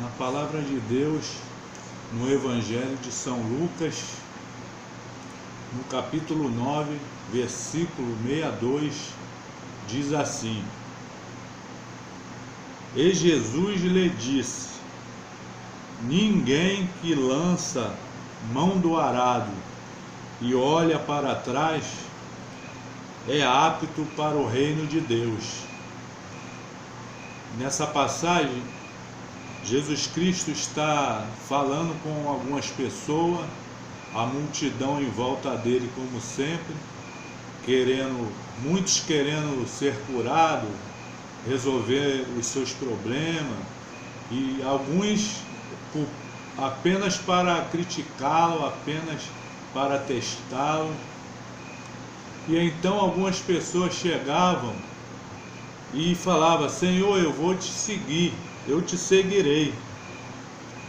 Na palavra de Deus, no Evangelho de São Lucas, no capítulo 9, versículo 62, diz assim: E Jesus lhe disse: Ninguém que lança mão do arado e olha para trás é apto para o reino de Deus. Nessa passagem, Jesus Cristo está falando com algumas pessoas, a multidão em volta dele, como sempre, muitos querendo ser curados, resolver os seus problemas, e alguns apenas para criticá-lo, apenas para testá-lo. E então algumas pessoas chegavam e falavam: Senhor, eu vou te seguir, eu te seguirei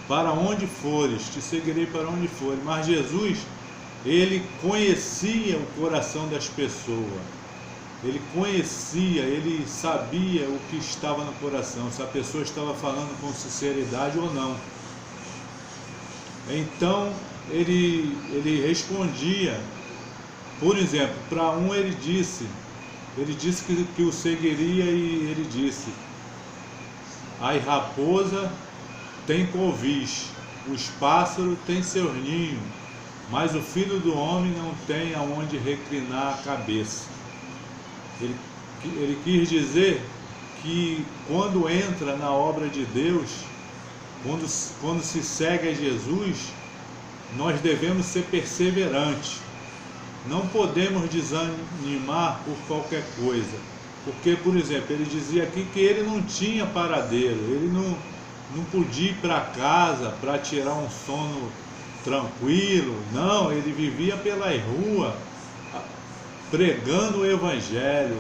para onde fores, te seguirei para onde fores. Mas Jesus, ele conhecia o coração das pessoas, ele conhecia, ele sabia o que estava no coração, se a pessoa estava falando com sinceridade ou não. Então ele respondia. Por exemplo, para um ele disse que o seguiria, e ele disse: a raposa tem covis, os pássaros têm seus ninhos, mas o Filho do Homem não tem aonde reclinar a cabeça. Ele quis dizer que quando entra na obra de Deus, quando se segue a Jesus, nós devemos ser perseverantes. Não podemos desanimar por qualquer coisa. Porque, por exemplo, ele dizia aqui que ele não tinha paradeiro, ele não podia ir para casa para tirar um sono tranquilo. Não, ele vivia pela rua, pregando o Evangelho,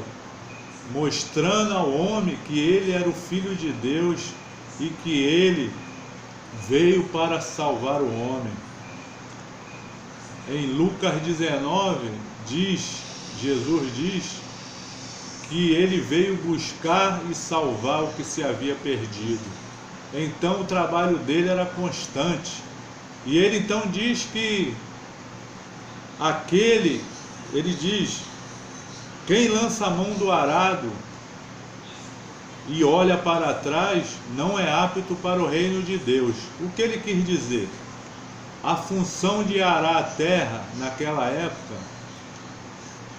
mostrando ao homem que ele era o Filho de Deus e que ele veio para salvar o homem. Em Lucas 19, Jesus diz que ele veio buscar e salvar o que se havia perdido. Então o trabalho dele era constante. E ele então diz que ele diz: quem lança a mão do arado e olha para trás não é apto para o reino de Deus. O que ele quis dizer? A função de arar a terra naquela época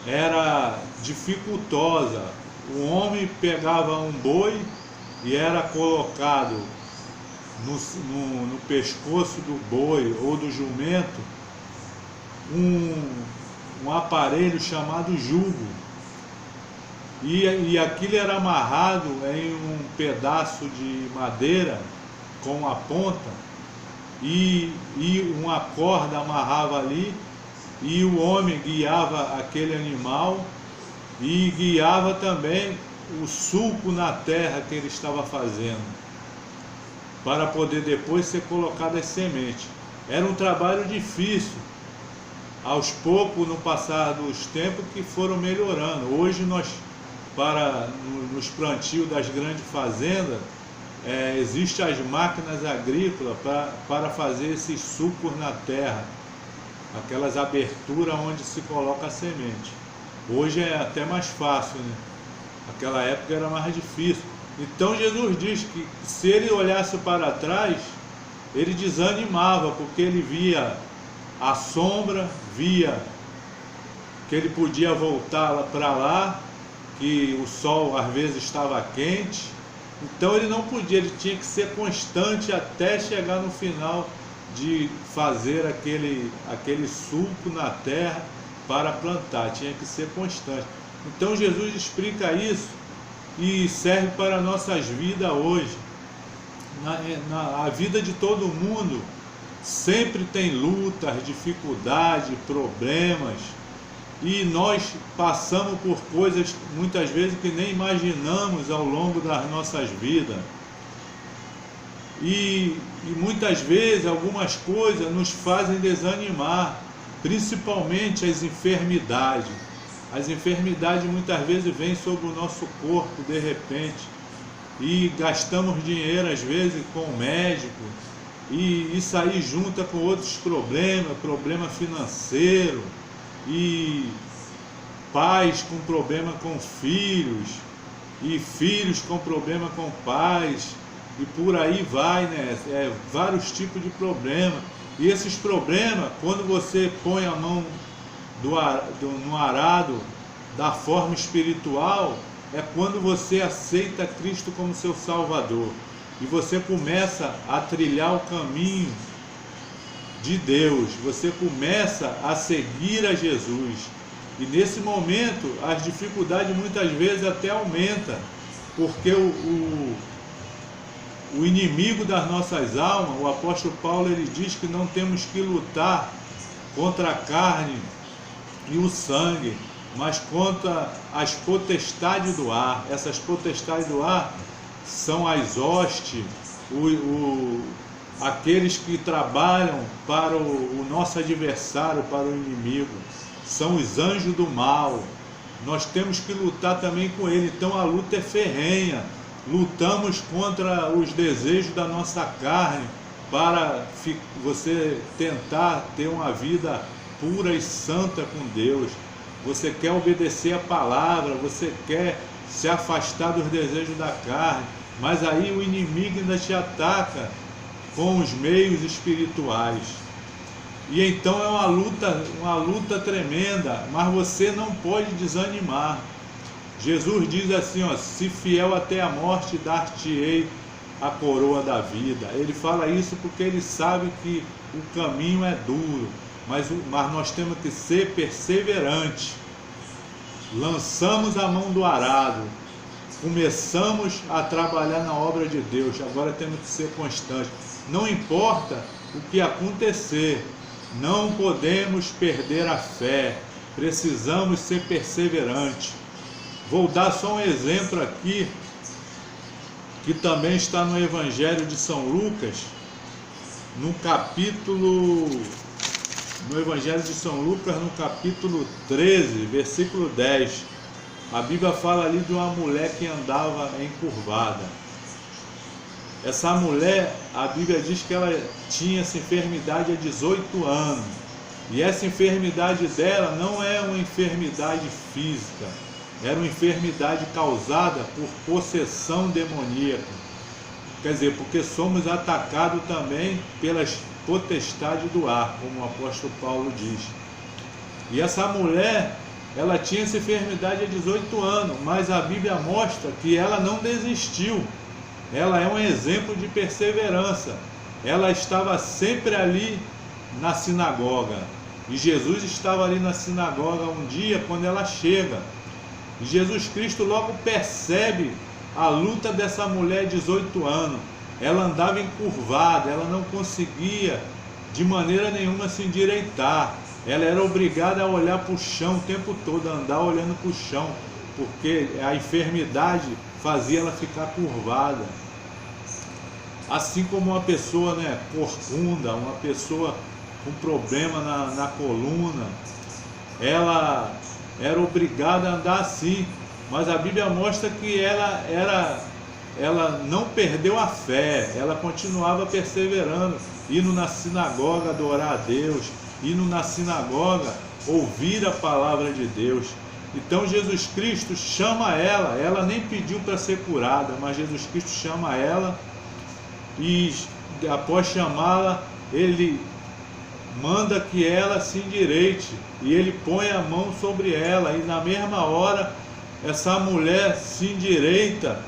era dificultosa. O homem pegava um boi e era colocado no pescoço do boi ou do jumento um aparelho chamado jugo. E aquilo era amarrado em um pedaço de madeira com a ponta, e uma corda amarrava ali, e o homem guiava aquele animal e guiava também o sulco na terra que ele estava fazendo, para poder depois ser colocado as sementes. Era um trabalho difícil. Aos poucos, no passar dos tempos, que foram melhorando. Hoje nos plantios das grandes fazendas, existem as máquinas agrícolas para fazer esses sulcos na terra, aquelas aberturas onde se coloca a semente. Hoje é até mais fácil, né? Naquela época era mais difícil. Então Jesus diz que se ele olhasse para trás, ele desanimava, porque ele via a sombra, via que ele podia voltar para lá, que o sol às vezes estava quente. Então ele não podia, ele tinha que ser constante até chegar no final de fazer aquele sulco na terra para plantar, tinha que ser constante. Então Jesus explica isso e serve para nossas vidas hoje. A vida de todo mundo sempre tem lutas, dificuldades, problemas, e nós passamos por coisas muitas vezes que nem imaginamos ao longo das nossas vidas. E muitas vezes algumas coisas nos fazem desanimar, principalmente as enfermidades. As enfermidades muitas vezes vêm sobre o nosso corpo de repente, e gastamos dinheiro às vezes com o médico, e isso aí junta com outros problemas, problema financeiro, e pais com problema com filhos, e filhos com problema com pais, e por aí vai, né? Vários tipos de problemas. E esses problemas, quando você põe a mão no arado da forma espiritual, é quando você aceita Cristo como seu Salvador. E você começa a trilhar o caminho de Deus, você começa a seguir a Jesus. E nesse momento, as dificuldades muitas vezes até aumentam, porque o inimigo das nossas almas, o apóstolo Paulo, ele diz que não temos que lutar contra a carne e o sangue, mas contra as potestades do ar. Essas potestades do ar são as hostes, aqueles que trabalham para o nosso adversário, para o inimigo, são os anjos do mal. Nós temos que lutar também com ele. Então a luta é ferrenha. Lutamos contra os desejos da nossa carne, para você tentar ter uma vida pura e santa com Deus. Você quer obedecer a palavra, você quer se afastar dos desejos da carne, mas aí o inimigo ainda te ataca com os meios espirituais. E então é uma luta tremenda, mas você não pode desanimar. Jesus diz assim, ó, se fiel até a morte, dar-te-ei a coroa da vida. Ele fala isso porque ele sabe que o caminho é duro, mas nós temos que ser perseverantes. Lançamos a mão do arado, começamos a trabalhar na obra de Deus, agora temos que ser constantes. Não importa o que acontecer, não podemos perder a fé, precisamos ser perseverantes. Vou dar só um exemplo aqui, que também está no Evangelho de São Lucas, no Evangelho de São Lucas, no capítulo 13, versículo 10. A Bíblia fala ali de uma mulher que andava encurvada. Essa mulher, a Bíblia diz que ela tinha essa enfermidade há 18 anos. E essa enfermidade dela não é uma enfermidade física, era uma enfermidade causada por possessão demoníaca. Quer dizer, porque somos atacados também pelas potestades do ar, como o apóstolo Paulo diz. E essa mulher, ela tinha essa enfermidade há 18 anos, mas a Bíblia mostra que ela não desistiu. Ela é um exemplo de perseverança. Ela estava sempre ali na sinagoga. E Jesus estava ali na sinagoga um dia quando ela chega. E Jesus Cristo logo percebe a luta dessa mulher de 18 anos. Ela andava encurvada, ela não conseguia de maneira nenhuma se endireitar. Ela era obrigada a olhar para o chão o tempo todo, a andar olhando para o chão, porque a enfermidade fazia ela ficar curvada. Assim como uma pessoa, corcunda, uma pessoa com problema na coluna, ela era obrigada a andar assim. Mas a Bíblia mostra que ela não perdeu a fé, ela continuava perseverando, indo na sinagoga adorar a Deus, indo na sinagoga ouvir a palavra de Deus. Então Jesus Cristo chama ela nem pediu para ser curada, mas Jesus Cristo chama ela, e após chamá-la, ele manda que ela se endireite, e ele põe a mão sobre ela, e na mesma hora essa mulher se endireita,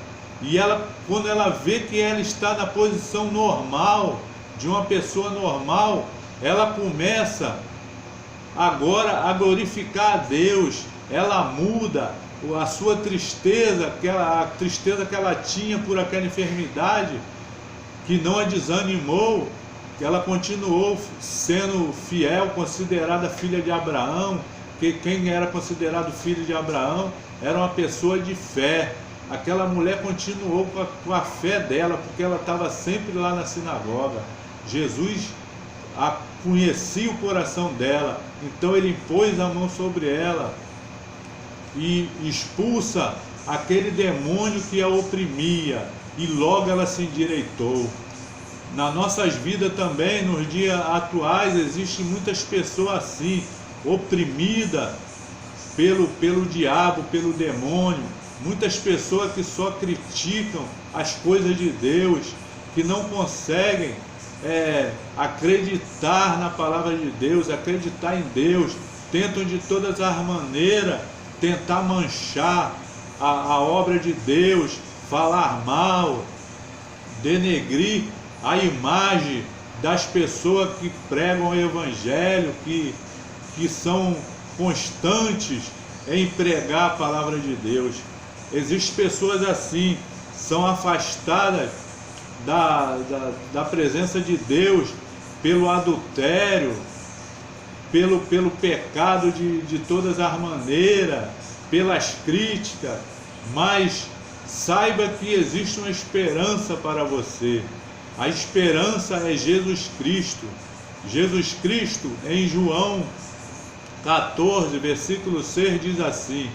e ela, quando ela vê que ela está na posição normal, de uma pessoa normal, ela começa agora a glorificar a Deus. Ela muda a sua tristeza, a tristeza que ela tinha por aquela enfermidade, que não a desanimou, que ela continuou sendo fiel, considerada filha de Abraão, que quem era considerado filho de Abraão era uma pessoa de fé. Aquela mulher continuou com a fé dela, porque ela estava sempre lá na sinagoga. Jesus conhecia o coração dela, então ele pôs a mão sobre ela e expulsa aquele demônio que a oprimia. e logo ela se endireitou. Nas nossas vidas também, nos dias atuais, existem muitas pessoas assim, oprimidas pelo diabo, pelo demônio. Muitas pessoas que só criticam as coisas de Deus, que não conseguem acreditar na palavra de Deus, acreditar em Deus, tentam de todas as maneiras tentar manchar a obra de Deus, falar mal, denegrir a imagem das pessoas que pregam o Evangelho, que são constantes em pregar a palavra de Deus. Existem pessoas assim, são afastadas da presença de Deus pelo adultério, pelo pecado de todas as maneiras, pelas críticas, mas saiba que existe uma esperança para você. A esperança é Jesus Cristo. Jesus Cristo, em João 14, versículo 6, diz assim: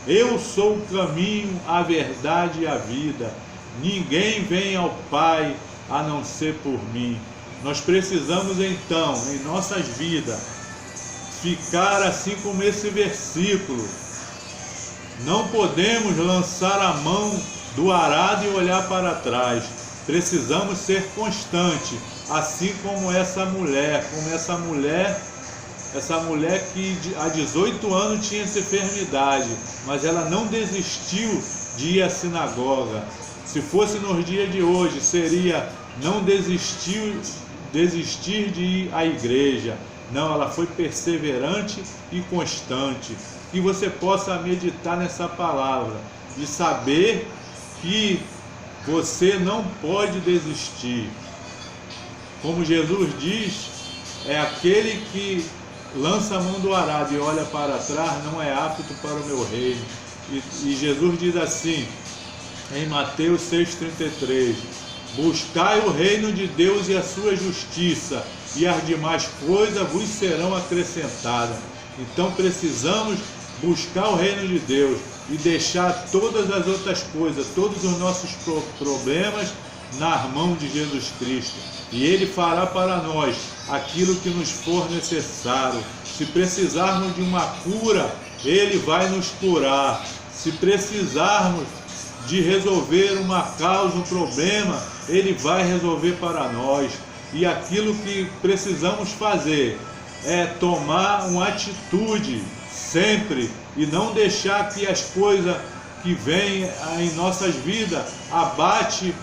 eu sou o caminho, a verdade e a vida. Ninguém vem ao Pai a não ser por mim. Nós precisamos então, em nossas vidas, ficar assim como esse versículo. Não podemos lançar a mão do arado e olhar para trás. Precisamos ser constantes, assim como essa mulher que há 18 anos tinha essa enfermidade, mas ela não desistiu de ir à sinagoga. Se fosse nos dias de hoje, seria não desistir de ir à igreja. Não, ela foi perseverante e constante. Que você possa meditar nessa palavra e saber que você não pode desistir. Como Jesus diz, é aquele que lança a mão do arado e olha para trás, não é apto para o meu reino. E Jesus diz assim, em Mateus 6,33, buscai o reino de Deus e a sua justiça, e as demais coisas vos serão acrescentadas. Então precisamos buscar o reino de Deus e deixar todas as outras coisas, todos os nossos problemas nas mãos de Jesus Cristo. E Ele fará para nós aquilo que nos for necessário. Se precisarmos de uma cura, Ele vai nos curar. Se precisarmos de resolver uma causa, um problema, Ele vai resolver para nós. E aquilo que precisamos fazer é tomar uma atitude sempre e não deixar que as coisas que vêm em nossas vidas abate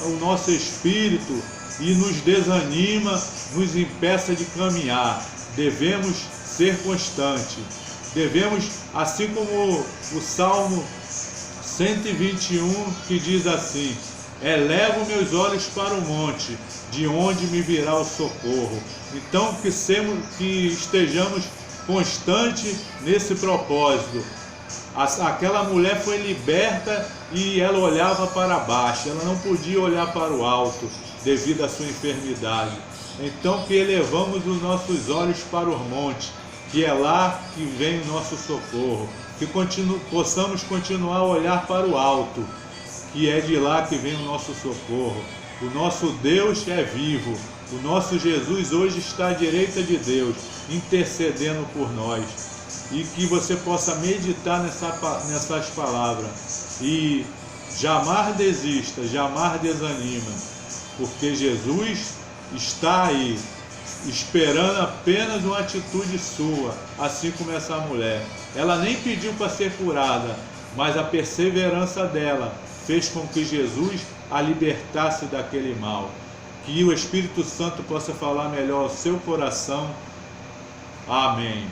o nosso espírito e nos desanima, nos impeça de caminhar. Devemos ser constantes. Devemos, assim como o Salmo 121, que diz assim: elevo meus olhos para o monte, de onde me virá o socorro. Então que estejamos constantes nesse propósito. Aquela mulher foi liberta e ela olhava para baixo, ela não podia olhar para o alto devido à sua enfermidade. Então que elevamos os nossos olhos para os montes, que é lá que vem o nosso socorro. Que possamos continuar a olhar para o alto, que é de lá que vem o nosso socorro. O nosso Deus é vivo. O nosso Jesus hoje está à direita de Deus, intercedendo por nós. E que você possa meditar nessas palavras. E jamais desista, jamais desanima. Porque Jesus está aí, esperando apenas uma atitude sua, assim como essa mulher. Ela nem pediu para ser curada, mas a perseverança dela fez com que Jesus a libertasse daquele mal. Que o Espírito Santo possa falar melhor ao seu coração. Amém.